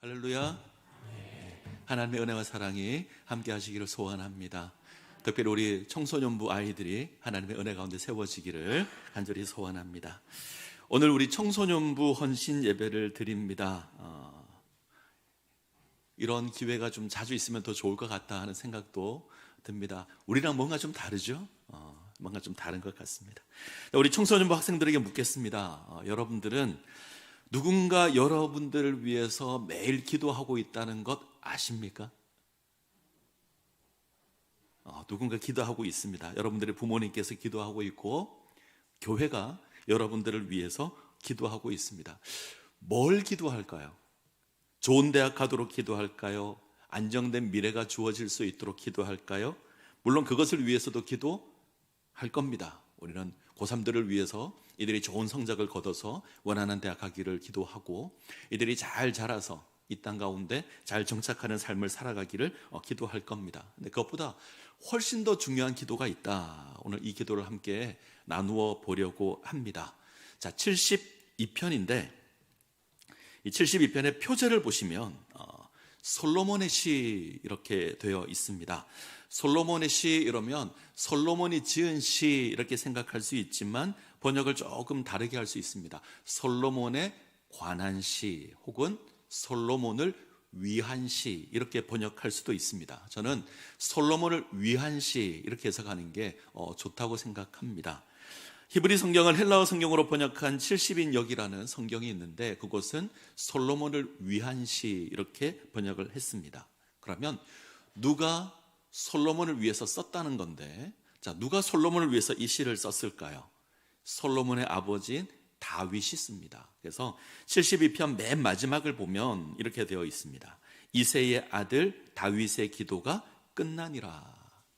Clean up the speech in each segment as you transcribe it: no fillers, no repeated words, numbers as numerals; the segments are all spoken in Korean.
할렐루야. 하나님의 은혜와 사랑이 함께 하시기를 소원합니다. 특별히 우리 청소년부 아이들이 하나님의 은혜 가운데 세워지기를 간절히 소원합니다. 오늘 우리 청소년부 헌신 예배를 드립니다. 이런 기회가 좀 자주 있으면 더 좋을 것 같다 하는 생각도 듭니다. 우리랑 뭔가 좀 다르죠? 뭔가 좀 다른 것 같습니다. 우리 청소년부 학생들에게 묻겠습니다. 여러분들은 누군가 여러분들을 위해서 매일 기도하고 있다는 것 아십니까? 누군가 기도하고 있습니다. 여러분들의 부모님께서 기도하고 있고 교회가 여러분들을 위해서 기도하고 있습니다. 뭘 기도할까요? 좋은 대학 가도록 기도할까요? 안정된 미래가 주어질 수 있도록 기도할까요? 물론 그것을 위해서도 기도할 겁니다. 우리는 고3들을 위해서 이들이 좋은 성적을 거둬서 원하는 대학 가기를 기도하고, 이들이 잘 자라서 이 땅 가운데 잘 정착하는 삶을 살아가기를 기도할 겁니다. 근데 그것보다 훨씬 더 중요한 기도가 있다. 오늘 이 기도를 함께 나누어 보려고 합니다. 자, 72편인데 이 72편의 표제를 보시면 솔로몬의 시 이렇게 되어 있습니다. 솔로몬의 시 이러면 솔로몬이 지은 시 이렇게 생각할 수 있지만 번역을 조금 다르게 할 수 있습니다. 솔로몬에 관한 시 혹은 솔로몬을 위한 시 이렇게 번역할 수도 있습니다. 저는 솔로몬을 위한 시 이렇게 해석하는 게 좋다고 생각합니다. 히브리 성경을 헬라어 성경으로 번역한 70인역이라는 성경이 있는데 그곳은 솔로몬을 위한 시 이렇게 번역을 했습니다. 그러면 누가 솔로몬을 위해서 썼다는 건데, 자, 누가 솔로몬을 위해서 이 시를 썼을까요? 솔로몬의 아버지인 다윗이 씁니다. 그래서 72편 맨 마지막을 보면 이렇게 되어 있습니다. 이새의 아들 다윗의 기도가 끝나니라.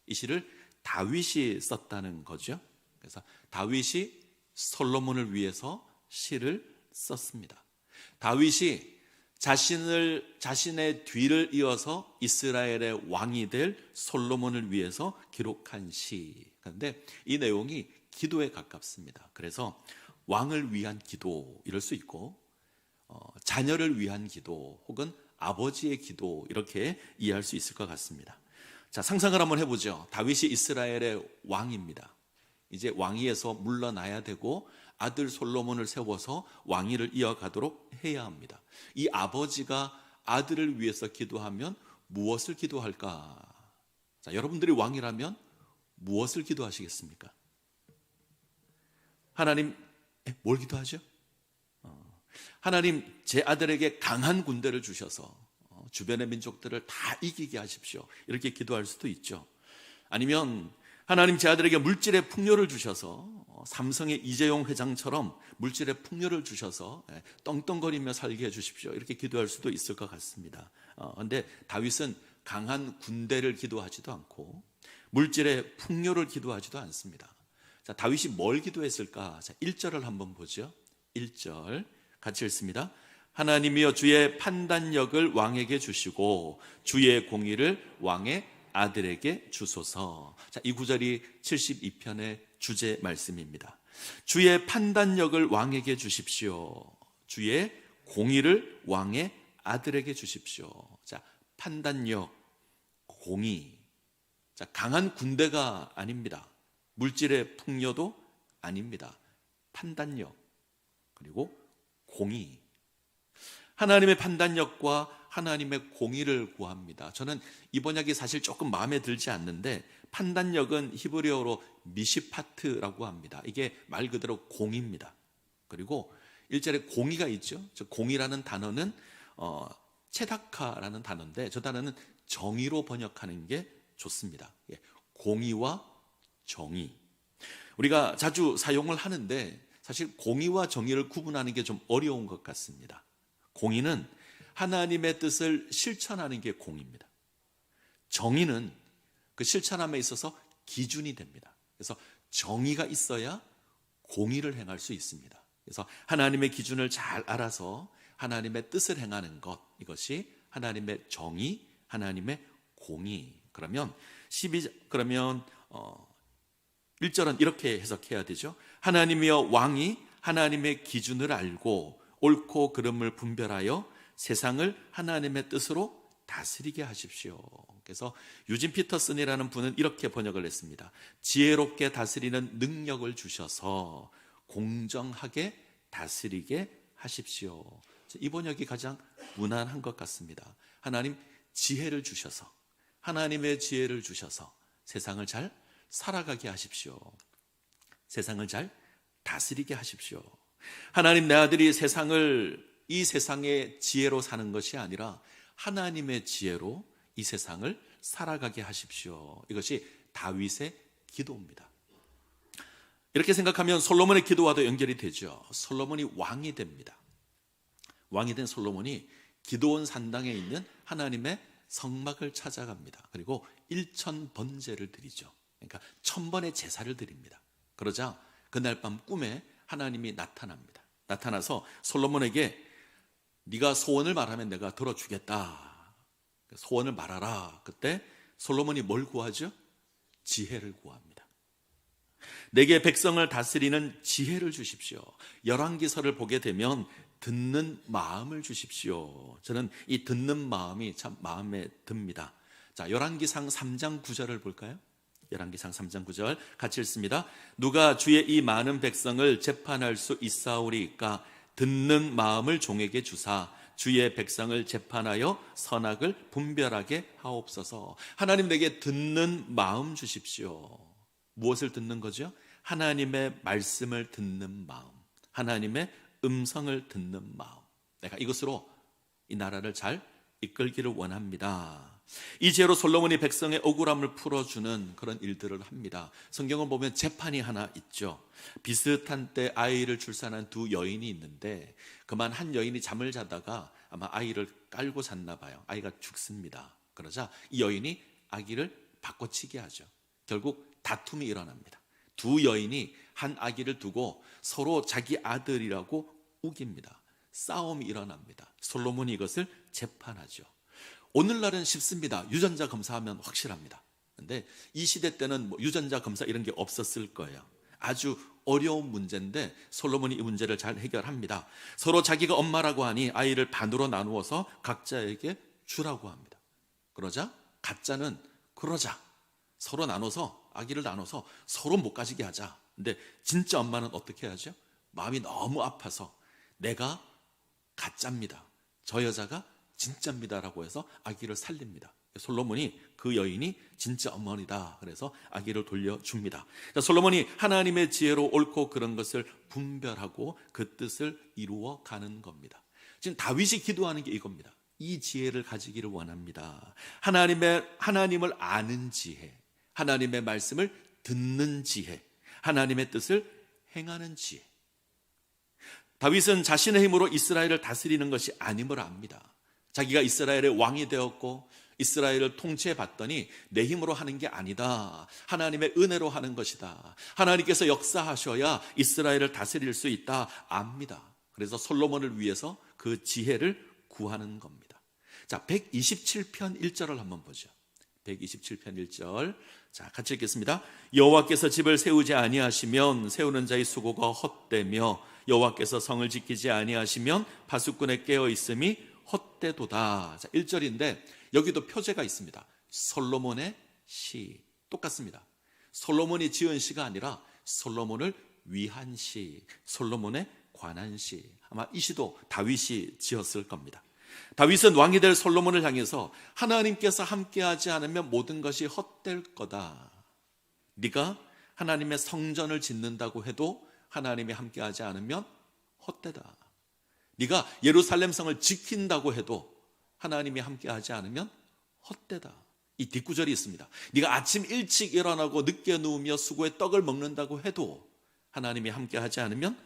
이 시를 다윗이 썼다는 거죠. 그래서 다윗이 솔로몬을 위해서 시를 썼습니다. 다윗이 자신의 뒤를 이어서 이스라엘의 왕이 될 솔로몬을 위해서 기록한 시. 그런데 이 내용이 기도에 가깝습니다. 그래서 왕을 위한 기도 이럴 수 있고, 자녀를 위한 기도 혹은 아버지의 기도 이렇게 이해할 수 있을 것 같습니다. 자, 상상을 한번 해보죠. 다윗이 이스라엘의 왕입니다. 이제 왕위에서 물러나야 되고 아들 솔로몬을 세워서 왕위를 이어가도록 해야 합니다. 이 아버지가 아들을 위해서 기도하면 무엇을 기도할까? 자, 여러분들이 왕이라면 무엇을 기도하시겠습니까? 하나님, 뭘 기도하죠? 하나님, 제 아들에게 강한 군대를 주셔서 주변의 민족들을 다 이기게 하십시오. 이렇게 기도할 수도 있죠. 아니면 하나님, 제 아들에게 물질의 풍요를 주셔서 삼성의 이재용 회장처럼 물질의 풍요를 주셔서 떵떵거리며 살게 해주십시오. 이렇게 기도할 수도 있을 것 같습니다. 그런데 다윗은 강한 군대를 기도하지도 않고 물질의 풍요를 기도하지도 않습니다. 자, 다윗이 뭘 기도했을까? 자, 1절을 한번 보죠. 1절 같이 읽습니다. 하나님이여 주의 판단력을 왕에게 주시고 주의 공의를 왕의 아들에게 주소서. 자, 이 구절이 72편의 주제 말씀입니다. 주의 판단력을 왕에게 주십시오. 주의 공의를 왕의 아들에게 주십시오. 자, 판단력, 공의. 자, 강한 군대가 아닙니다. 물질의 풍요도 아닙니다. 판단력, 그리고 공의. 하나님의 판단력과 하나님의 공의를 구합니다. 저는 이 번역이 사실 조금 마음에 들지 않는데, 판단력은 히브리어로 미시파트라고 합니다. 이게 말 그대로 공의입니다. 그리고 1절에 공의가 있죠. 저 공의라는 단어는 체다카라는 단어인데 저 단어는 정의로 번역하는 게 좋습니다. 공의와 정의. 우리가 자주 사용을 하는데 사실 공의와 정의를 구분하는 게 좀 어려운 것 같습니다. 공의는 하나님의 뜻을 실천하는 게 공의입니다. 정의는 그 실천함에 있어서 기준이 됩니다. 그래서 정의가 있어야 공의를 행할 수 있습니다. 그래서 하나님의 기준을 잘 알아서 하나님의 뜻을 행하는 것, 이것이 하나님의 정의, 하나님의 공의. 그러면 1절은 이렇게 해석해야 되죠. 하나님이여 왕이 하나님의 기준을 알고 옳고 그름을 분별하여 세상을 하나님의 뜻으로 다스리게 하십시오. 그래서 유진 피터슨이라는 분은 이렇게 번역을 했습니다. 지혜롭게 다스리는 능력을 주셔서 공정하게 다스리게 하십시오. 이 번역이 가장 무난한 것 같습니다. 하나님 지혜를 주셔서, 하나님의 지혜를 주셔서 세상을 잘 살아가게 하십시오. 세상을 잘 다스리게 하십시오. 하나님, 내 아들이 이 세상의 지혜로 사는 것이 아니라 하나님의 지혜로 이 세상을 살아가게 하십시오. 이것이 다윗의 기도입니다. 이렇게 생각하면 솔로몬의 기도와도 연결이 되죠. 솔로몬이 왕이 됩니다. 왕이 된 솔로몬이 기드온 산당에 있는 하나님의 성막을 찾아갑니다. 그리고 1000번제를 드리죠. 그러니까 1000번의 제사를 드립니다. 그러자 그날 밤 꿈에 하나님이 나타납니다. 나타나서 솔로몬에게 네가 소원을 말하면 내가 들어주겠다. 소원을 말하라. 그때 솔로몬이 뭘 구하죠? 지혜를 구합니다. 내게 백성을 다스리는 지혜를 주십시오. 열왕기서를 보게 되면 듣는 마음을 주십시오. 저는 이 듣는 마음이 참 마음에 듭니다. 자, 열왕기상 3장 9절을 볼까요? 열왕기상 3장 9절 같이 읽습니다. 누가 주의 이 많은 백성을 재판할 수 있사오리까? 듣는 마음을 종에게 주사 주의 백성을 재판하여 선악을 분별하게 하옵소서. 하나님, 내게 듣는 마음 주십시오. 무엇을 듣는 거죠? 하나님의 말씀을 듣는 마음, 하나님의 음성을 듣는 마음. 내가 이것으로 이 나라를 잘 이끌기를 원합니다. 이 지혜로 솔로몬이 백성의 억울함을 풀어주는 그런 일들을 합니다. 성경을 보면 재판이 하나 있죠. 비슷한 때 아이를 출산한 두 여인이 있는데 그만 한 여인이 잠을 자다가 아마 아이를 깔고 잤나 봐요. 아이가 죽습니다. 그러자 이 여인이 아기를 바꿔치기 하죠. 결국 다툼이 일어납니다. 두 여인이 한 아기를 두고 서로 자기 아들이라고 우깁니다. 싸움이 일어납니다. 솔로몬이 이것을 재판하죠. 오늘날은 쉽습니다. 유전자 검사하면 확실합니다. 그런데 이 시대 때는 유전자 검사 이런 게 없었을 거예요. 아주 어려운 문제인데 솔로몬이 이 문제를 잘 해결합니다. 서로 자기가 엄마라고 하니 아이를 반으로 나누어서 각자에게 주라고 합니다. 그러자 가짜는 그러자 서로 나눠서 아기를 나눠서 서로 못 가지게 하자. 근데 진짜 엄마는 어떻게 하죠? 마음이 너무 아파서 내가 가짜입니다, 저 여자가 진짜입니다라고 해서 아기를 살립니다. 솔로몬이 그 여인이 진짜 어머니다. 그래서 아기를 돌려줍니다. 솔로몬이 하나님의 지혜로 옳고 그런 것을 분별하고 그 뜻을 이루어 가는 겁니다. 지금 다윗이 기도하는 게 이겁니다. 이 지혜를 가지기를 원합니다. 하나님을 아는 지혜, 하나님의 말씀을 듣는 지혜, 하나님의 뜻을 행하는 지혜. 다윗은 자신의 힘으로 이스라엘을 다스리는 것이 아님을 압니다. 자기가 이스라엘의 왕이 되었고 이스라엘을 통치해 봤더니 내 힘으로 하는 게 아니다. 하나님의 은혜로 하는 것이다. 하나님께서 역사하셔야 이스라엘을 다스릴 수 있다 압니다. 그래서 솔로몬을 위해서 그 지혜를 구하는 겁니다. 자, 127편 1절을 한번 보죠. 127편 1절. 자, 같이 읽겠습니다. 여호와께서 집을 세우지 아니하시면 세우는 자의 수고가 헛되며 여호와께서 성을 지키지 아니하시면 파수꾼의 깨어 있음이 헛되도다. 자, 1절인데 여기도 표제가 있습니다. 솔로몬의 시. 똑같습니다. 솔로몬이 지은 시가 아니라 솔로몬을 위한 시, 솔로몬에 관한 시. 아마 이 시도 다윗이 지었을 겁니다. 다윗은 왕이 될 솔로몬을 향해서 하나님께서 함께하지 않으면 모든 것이 헛될 거다. 네가 하나님의 성전을 짓는다고 해도 하나님이 함께하지 않으면 헛되다. 네가 예루살렘 성을 지킨다고 해도 하나님이 함께하지 않으면 헛되다. 이 뒷구절이 있습니다. 네가 아침 일찍 일어나고 늦게 누우며 수고의 떡을 먹는다고 해도 하나님이 함께하지 않으면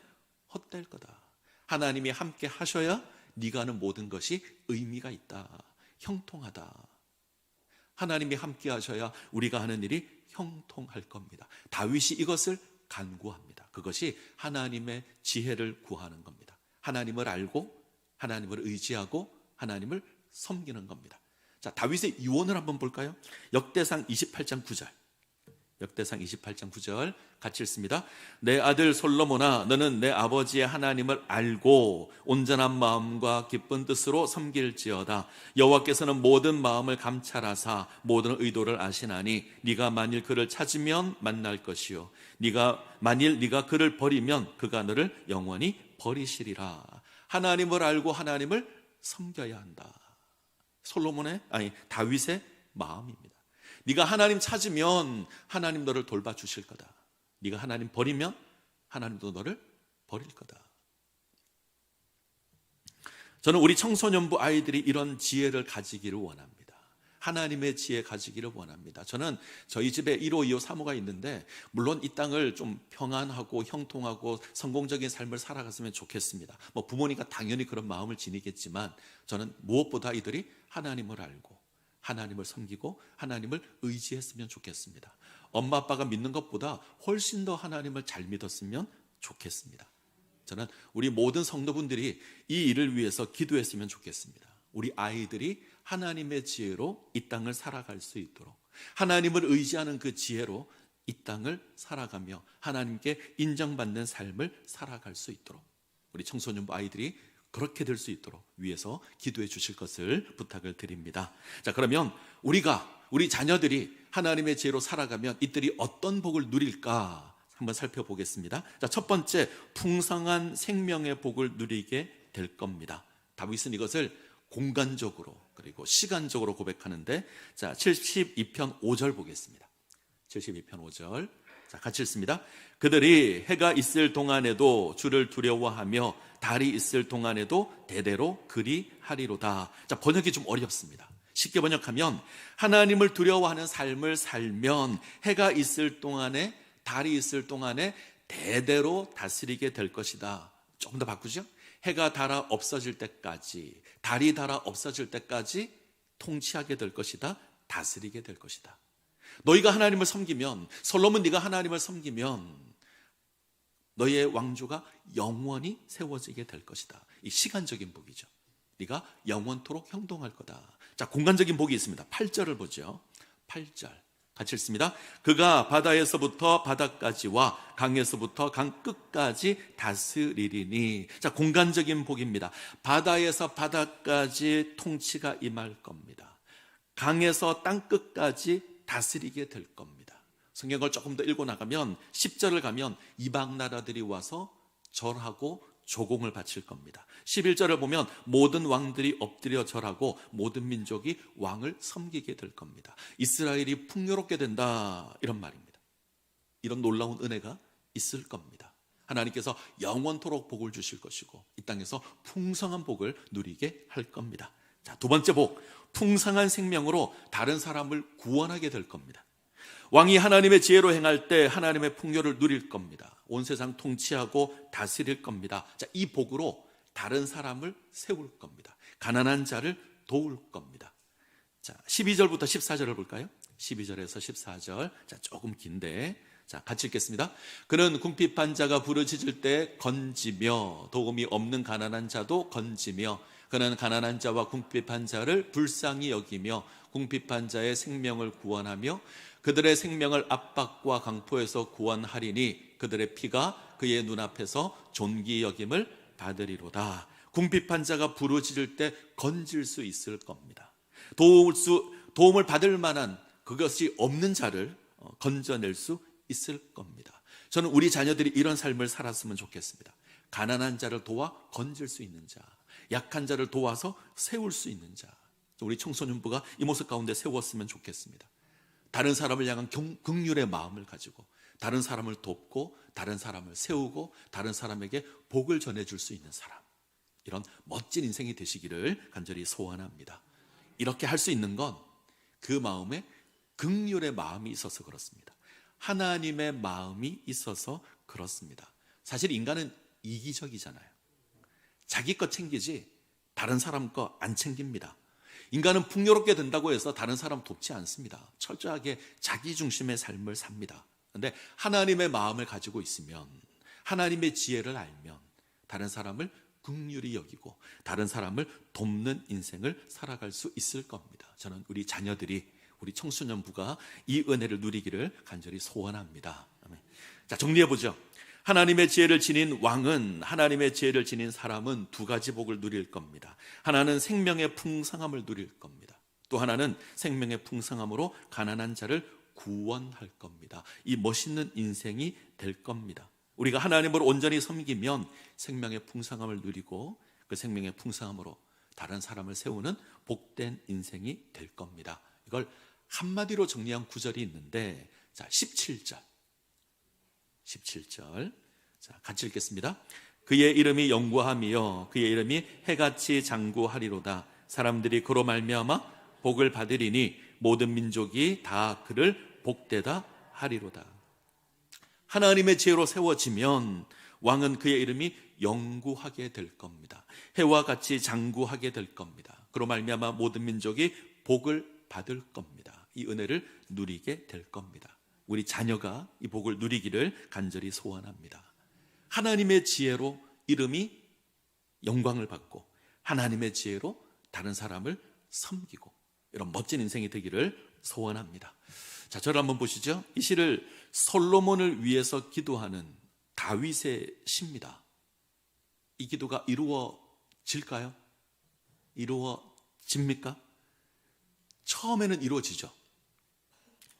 헛될 거다. 하나님이 함께 하셔야 네가 하는 모든 것이 의미가 있다, 형통하다. 하나님이 함께 하셔야 우리가 하는 일이 형통할 겁니다. 다윗이 이것을 간구합니다. 그것이 하나님의 지혜를 구하는 겁니다. 하나님을 알고 하나님을 의지하고 하나님을 섬기는 겁니다. 자, 다윗의 유언을 한번 볼까요? 역대상 28장 9절. 역대상 28장 9절 같이 읽습니다. 내 아들 솔로몬아, 너는 내 아버지의 하나님을 알고 온전한 마음과 기쁜 뜻으로 섬길지어다. 여호와께서는 모든 마음을 감찰하사 모든 의도를 아시나니 네가 만일 그를 찾으면 만날 것이요 만일 네가 그를 버리면 그가 너를 영원히 버리시리라. 하나님을 알고 하나님을 섬겨야 한다. 다윗의 마음입니다. 네가 하나님 찾으면 하나님 너를 돌봐주실 거다. 네가 하나님 버리면 하나님도 너를 버릴 거다. 저는 우리 청소년부 아이들이 이런 지혜를 가지기를 원합니다. 하나님의 지혜 가지기를 원합니다. 저는 저희 집에 1호, 2호, 3호가 있는데 물론 이 땅을 좀 평안하고 형통하고 성공적인 삶을 살아갔으면 좋겠습니다. 부모니까 당연히 그런 마음을 지니겠지만 저는 무엇보다 이들이 하나님을 알고 하나님을 섬기고 하나님을 의지했으면 좋겠습니다. 엄마 아빠가 믿는 것보다 훨씬 더 하나님을 잘 믿었으면 좋겠습니다. 저는 우리 모든 성도분들이 이 일을 위해서 기도했으면 좋겠습니다. 우리 아이들이 하나님의 지혜로 이 땅을 살아갈 수 있도록, 하나님을 의지하는 그 지혜로 이 땅을 살아가며 하나님께 인정받는 삶을 살아갈 수 있도록, 우리 청소년부 아이들이 그렇게 될 수 있도록 위해서 기도해 주실 것을 부탁을 드립니다. 자, 그러면 우리 자녀들이 하나님의 지혜로 살아가면 이들이 어떤 복을 누릴까 한번 살펴보겠습니다. 자, 첫 번째, 풍성한 생명의 복을 누리게 될 겁니다. 다윗은 이것을 공간적으로 그리고 시간적으로 고백하는데, 자, 72편 5절 보겠습니다. 72편 5절. 자, 같이 읽습니다. 그들이 해가 있을 동안에도 주를 두려워하며 달이 있을 동안에도 대대로 그리하리로다. 자, 번역이 좀 어렵습니다. 쉽게 번역하면 하나님을 두려워하는 삶을 살면 해가 있을 동안에 달이 있을 동안에 대대로 다스리게 될 것이다. 조금 더 바꾸죠? 해가 달아 없어질 때까지, 달이 달아 없어질 때까지 통치하게 될 것이다. 다스리게 될 것이다. 너희가 하나님을 섬기면, 솔로몬 네가 하나님을 섬기면 너희의 왕조가 영원히 세워지게 될 것이다. 이 시간적인 복이죠. 네가 영원토록 형통할 거다. 자, 공간적인 복이 있습니다. 8절을 보죠. 8절 같이 읽습니다. 그가 바다에서부터 바다까지와 강에서부터 강 끝까지 다스리리니. 자, 공간적인 복입니다. 바다에서 바다까지 통치가 임할 겁니다. 강에서 땅 끝까지 다스리게 될 겁니다. 성경을 조금 더 읽고 나가면 10절을 가면 이방 나라들이 와서 절하고 조공을 바칠 겁니다. 11절을 보면 모든 왕들이 엎드려 절하고 모든 민족이 왕을 섬기게 될 겁니다. 이스라엘이 풍요롭게 된다, 이런 말입니다. 이런 놀라운 은혜가 있을 겁니다. 하나님께서 영원토록 복을 주실 것이고 이 땅에서 풍성한 복을 누리게 할 겁니다. 자, 두 번째 복, 풍성한 생명으로 다른 사람을 구원하게 될 겁니다. 왕이 하나님의 지혜로 행할 때 하나님의 풍요를 누릴 겁니다. 온 세상 통치하고 다스릴 겁니다. 자, 이 복으로 다른 사람을 세울 겁니다. 가난한 자를 도울 겁니다. 자, 12절부터 14절을 볼까요? 12절에서 14절. 자, 조금 긴데. 자, 같이 읽겠습니다. 그는 궁핍한 자가 부르짖을 때 건지며 도움이 없는 가난한 자도 건지며 그는 가난한 자와 궁핍한 자를 불쌍히 여기며 궁핍한 자의 생명을 구원하며 그들의 생명을 압박과 강포에서 구원하리니 그들의 피가 그의 눈앞에서 존귀 여김을 받으리로다. 궁핍한 자가 부르짖을 때 건질 수 있을 겁니다. 도움을 받을 만한 그것이 없는 자를 건져낼 수 있을 겁니다. 저는 우리 자녀들이 이런 삶을 살았으면 좋겠습니다. 가난한 자를 도와 건질 수 있는 자, 약한 자를 도와서 세울 수 있는 자, 우리 청소년부가 이 모습 가운데 세웠으면 좋겠습니다. 다른 사람을 향한 긍휼의 마음을 가지고 다른 사람을 돕고 다른 사람을 세우고 다른 사람에게 복을 전해줄 수 있는 사람, 이런 멋진 인생이 되시기를 간절히 소원합니다. 이렇게 할 수 있는 건 그 마음에 긍휼의 마음이 있어서 그렇습니다. 하나님의 마음이 있어서 그렇습니다. 사실 인간은 이기적이잖아요. 자기 것 챙기지 다른 사람 거 안 챙깁니다. 인간은 풍요롭게 된다고 해서 다른 사람 돕지 않습니다. 철저하게 자기 중심의 삶을 삽니다. 그런데 하나님의 마음을 가지고 있으면, 하나님의 지혜를 알면 다른 사람을 긍휼히 여기고 다른 사람을 돕는 인생을 살아갈 수 있을 겁니다. 저는 우리 자녀들이, 우리 청소년부가 이 은혜를 누리기를 간절히 소원합니다. 아멘. 자, 정리해보죠. 하나님의 지혜를 지닌 왕은, 하나님의 지혜를 지닌 사람은 두 가지 복을 누릴 겁니다. 하나는 생명의 풍성함을 누릴 겁니다. 또 하나는 생명의 풍성함으로 가난한 자를 구원할 겁니다. 이 멋있는 인생이 될 겁니다. 우리가 하나님을 온전히 섬기면 생명의 풍성함을 누리고 그 생명의 풍성함으로 다른 사람을 세우는 복된 인생이 될 겁니다. 이걸 한마디로 정리한 구절이 있는데, 자, 17절. 자, 같이 읽겠습니다. 그의 이름이 영구함이요 그의 이름이 해같이 장구하리로다. 사람들이 그로 말미암아 복을 받으리니 모든 민족이 다 그를 복되다 하리로다. 하나님의 지혜로 세워지면 왕은 그의 이름이 영구하게 될 겁니다. 해와 같이 장구하게 될 겁니다. 그로 말미암아 모든 민족이 복을 받을 겁니다. 이 은혜를 누리게 될 겁니다. 우리 자녀가 이 복을 누리기를 간절히 소원합니다. 하나님의 지혜로 이름이 영광을 받고 하나님의 지혜로 다른 사람을 섬기고 이런 멋진 인생이 되기를 소원합니다. 자, 저를 한번 보시죠. 이 시를 솔로몬을 위해서 기도하는 다윗의 시입니다. 이 기도가 이루어질까요? 이루어집니까? 처음에는 이루어지죠.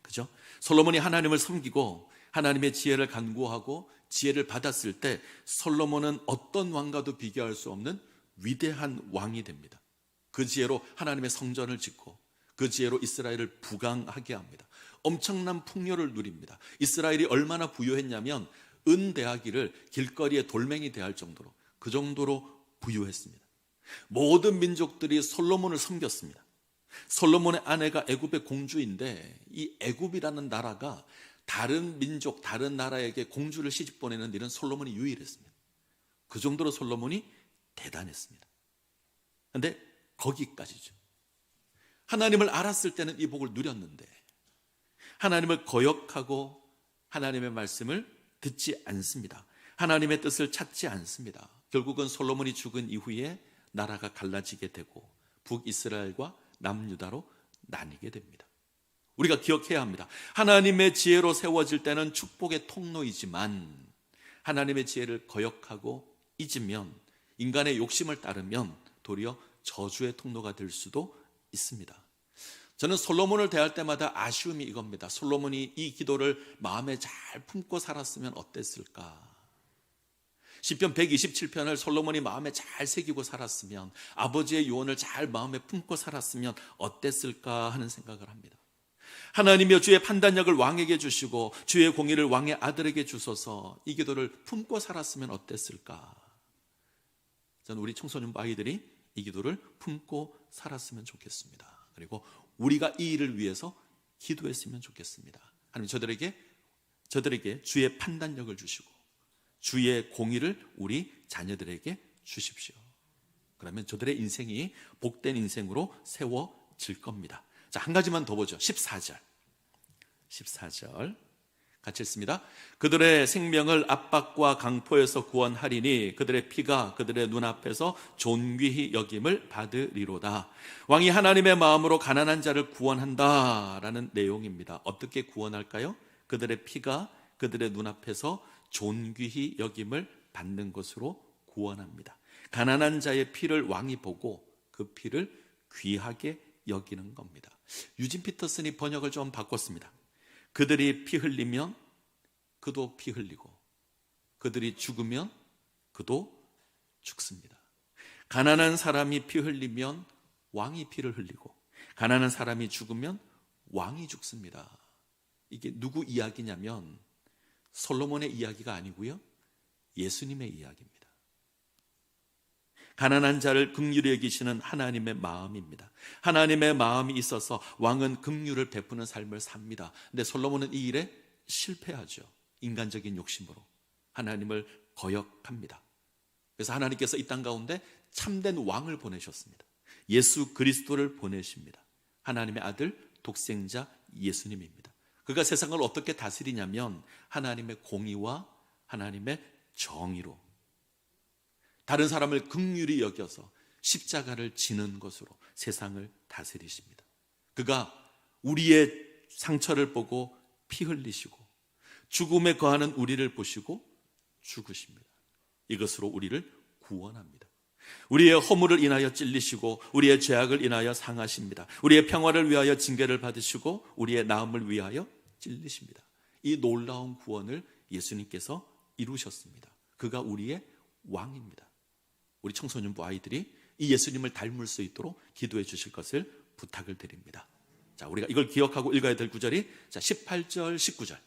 그죠? 솔로몬이 하나님을 섬기고 하나님의 지혜를 간구하고 지혜를 받았을 때 솔로몬은 어떤 왕과도 비교할 수 없는 위대한 왕이 됩니다. 그 지혜로 하나님의 성전을 짓고 그 지혜로 이스라엘을 부강하게 합니다. 엄청난 풍요를 누립니다. 이스라엘이 얼마나 부유했냐면 은 대하기를 길거리에 돌멩이 대할 정도로, 그 정도로 부유했습니다. 모든 민족들이 솔로몬을 섬겼습니다. 솔로몬의 아내가 애굽의 공주인데 이 애굽이라는 나라가 다른 민족, 다른 나라에게 공주를 시집 보내는 일은 솔로몬이 유일했습니다. 그 정도로 솔로몬이 대단했습니다. 그런데 거기까지죠. 하나님을 알았을 때는 이 복을 누렸는데 하나님을 거역하고 하나님의 말씀을 듣지 않습니다. 하나님의 뜻을 찾지 않습니다. 결국은 솔로몬이 죽은 이후에 나라가 갈라지게 되고 북이스라엘과 남유다로 나뉘게 됩니다. 우리가 기억해야 합니다. 하나님의 지혜로 세워질 때는 축복의 통로이지만 하나님의 지혜를 거역하고 잊으면, 인간의 욕심을 따르면 도리어 저주의 통로가 될 수도 있습니다. 저는 솔로몬을 대할 때마다 아쉬움이 이겁니다. 솔로몬이 이 기도를 마음에 잘 품고 살았으면 어땠을까? 시편 127편을 솔로몬이 마음에 잘 새기고 살았으면, 아버지의 유언을 잘 마음에 품고 살았으면 어땠을까 하는 생각을 합니다. 하나님이여 주의 판단력을 왕에게 주시고 주의 공의를 왕의 아들에게 주소서, 이 기도를 품고 살았으면 어땠을까? 저는 우리 청소년 아이들이 이 기도를 품고 살았으면 좋겠습니다. 그리고 우리가 이 일을 위해서 기도했으면 좋겠습니다. 하나님 저들에게 주의 판단력을 주시고 주의 공의를 우리 자녀들에게 주십시오. 그러면 저들의 인생이 복된 인생으로 세워질 겁니다. 자, 한 가지만 더 보죠. 14절 같이 읽습니다. 그들의 생명을 압박과 강포에서 구원하리니 그들의 피가 그들의 눈앞에서 존귀히 여김을 받으리로다. 왕이 하나님의 마음으로 가난한 자를 구원한다라는 내용입니다. 어떻게 구원할까요? 그들의 피가 그들의 눈앞에서 존귀히 여김을 받는 것으로 구원합니다. 가난한 자의 피를 왕이 보고 그 피를 귀하게 여기는 겁니다. 유진 피터슨이 번역을 좀 바꿨습니다. 그들이 피 흘리면 그도 피 흘리고 그들이 죽으면 그도 죽습니다. 가난한 사람이 피 흘리면 왕이 피를 흘리고 가난한 사람이 죽으면 왕이 죽습니다. 이게 누구 이야기냐면 솔로몬의 이야기가 아니고요, 예수님의 이야기입니다. 가난한 자를 긍휼히 여기시는 하나님의 마음입니다. 하나님의 마음이 있어서 왕은 긍휼을 베푸는 삶을 삽니다. 근데 솔로몬은 이 일에 실패하죠. 인간적인 욕심으로 하나님을 거역합니다. 그래서 하나님께서 이 땅 가운데 참된 왕을 보내셨습니다. 예수 그리스도를 보내십니다. 하나님의 아들 독생자 예수님입니다. 그가 세상을 어떻게 다스리냐면 하나님의 공의와 하나님의 정의로, 다른 사람을 긍휼히 여겨서 십자가를 지는 것으로 세상을 다스리십니다. 그가 우리의 상처를 보고 피 흘리시고 죽음에 거하는 우리를 보시고 죽으십니다. 이것으로 우리를 구원합니다. 우리의 허물을 인하여 찔리시고 우리의 죄악을 인하여 상하십니다. 우리의 평화를 위하여 징계를 받으시고 우리의 나음을 위하여 찔리십니다. 이 놀라운 구원을 예수님께서 이루셨습니다. 그가 우리의 왕입니다. 우리 청소년부 아이들이 이 예수님을 닮을 수 있도록 기도해 주실 것을 부탁을 드립니다. 자, 우리가 이걸 기억하고 읽어야 될 구절이 18절, 19절.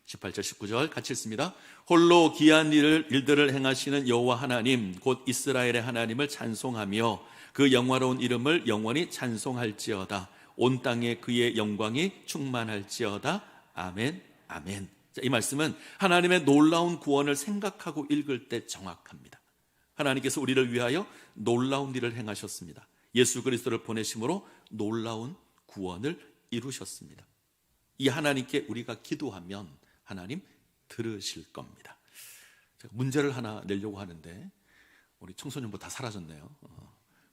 18절, 19절 같이 읽습니다. 홀로 귀한 일들을 행하시는 여호와 하나님 곧 이스라엘의 하나님을 찬송하며 그 영화로운 이름을 영원히 찬송할지어다. 온 땅에 그의 영광이 충만할지어다. 아멘, 아멘. 자, 이 말씀은 하나님의 놀라운 구원을 생각하고 읽을 때 정확합니다. 하나님께서 우리를 위하여 놀라운 일을 행하셨습니다. 예수 그리스도를 보내심으로 놀라운 구원을 이루셨습니다. 이 하나님께 우리가 기도하면 하나님 들으실 겁니다. 제가 문제를 하나 내려고 하는데 우리 청소년부 다 사라졌네요.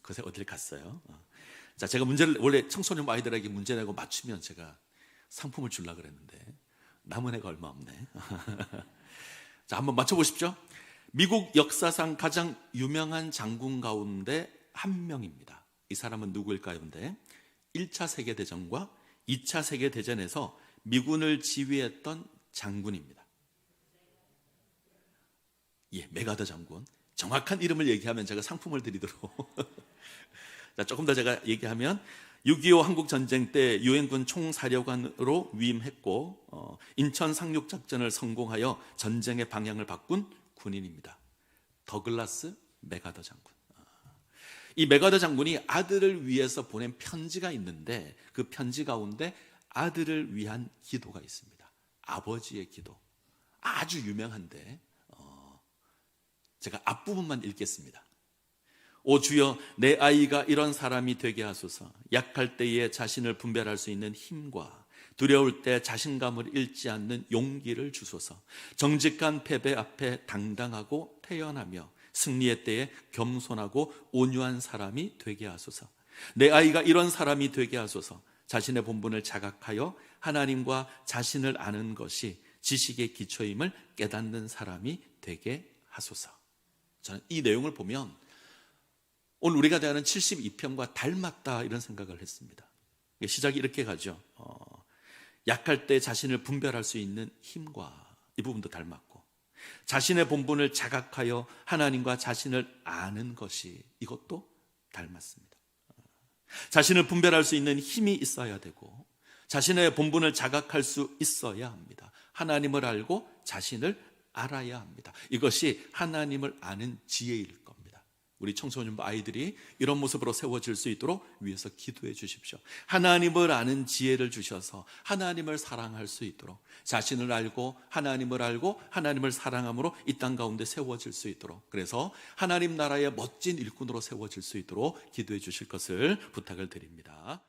그새 어딜 갔어요? 자, 제가 문제를 원래 청소년 아이들에게 문제 내고 맞추면 제가 상품을 주려고 그랬는데 남은 애가 얼마 없네. 자, 한번 맞춰보십시오. 미국 역사상 가장 유명한 장군 가운데 한 명입니다. 이 사람은 누구일까요? 근데 1차 세계대전과 2차 세계대전에서 미군을 지휘했던 장군입니다. 예, 메가더 장군. 정확한 이름을 얘기하면 제가 상품을 드리도록. 자, 조금 더 제가 얘기하면 6.25 한국전쟁 때 유엔군 총사령관으로 위임했고 인천 상륙작전을 성공하여 전쟁의 방향을 바꾼 군인입니다. 더글라스 메가더 장군. 이 메가더 장군이 아들을 위해서 보낸 편지가 있는데 그 편지 가운데 아들을 위한 기도가 있습니다. 아버지의 기도. 아주 유명한데 제가 앞부분만 읽겠습니다. 오 주여, 내 아이가 이런 사람이 되게 하소서. 약할 때에 자신을 분별할 수 있는 힘과 두려울 때 자신감을 잃지 않는 용기를 주소서. 정직한 패배 앞에 당당하고 태연하며 승리의 때에 겸손하고 온유한 사람이 되게 하소서. 내 아이가 이런 사람이 되게 하소서. 자신의 본분을 자각하여 하나님과 자신을 아는 것이 지식의 기초임을 깨닫는 사람이 되게 하소서. 저는 이 내용을 보면 오늘 우리가 대하는 72편과 닮았다 이런 생각을 했습니다. 시작이 이렇게 가죠. 약할 때 자신을 분별할 수 있는 힘과 이 부분도 닮았고 자신의 본분을 자각하여 하나님과 자신을 아는 것이 이것도 닮았습니다. 자신을 분별할 수 있는 힘이 있어야 되고 자신의 본분을 자각할 수 있어야 합니다. 하나님을 알고 자신을 알아야 합니다. 이것이 하나님을 아는 지혜일 겁니다. 우리 청소년부 아이들이 이런 모습으로 세워질 수 있도록 위해서 기도해 주십시오. 하나님을 아는 지혜를 주셔서 하나님을 사랑할 수 있도록 자신을 알고 하나님을 사랑함으로 이 땅 가운데 세워질 수 있도록 그래서 하나님 나라의 멋진 일꾼으로 세워질 수 있도록 기도해 주실 것을 부탁을 드립니다.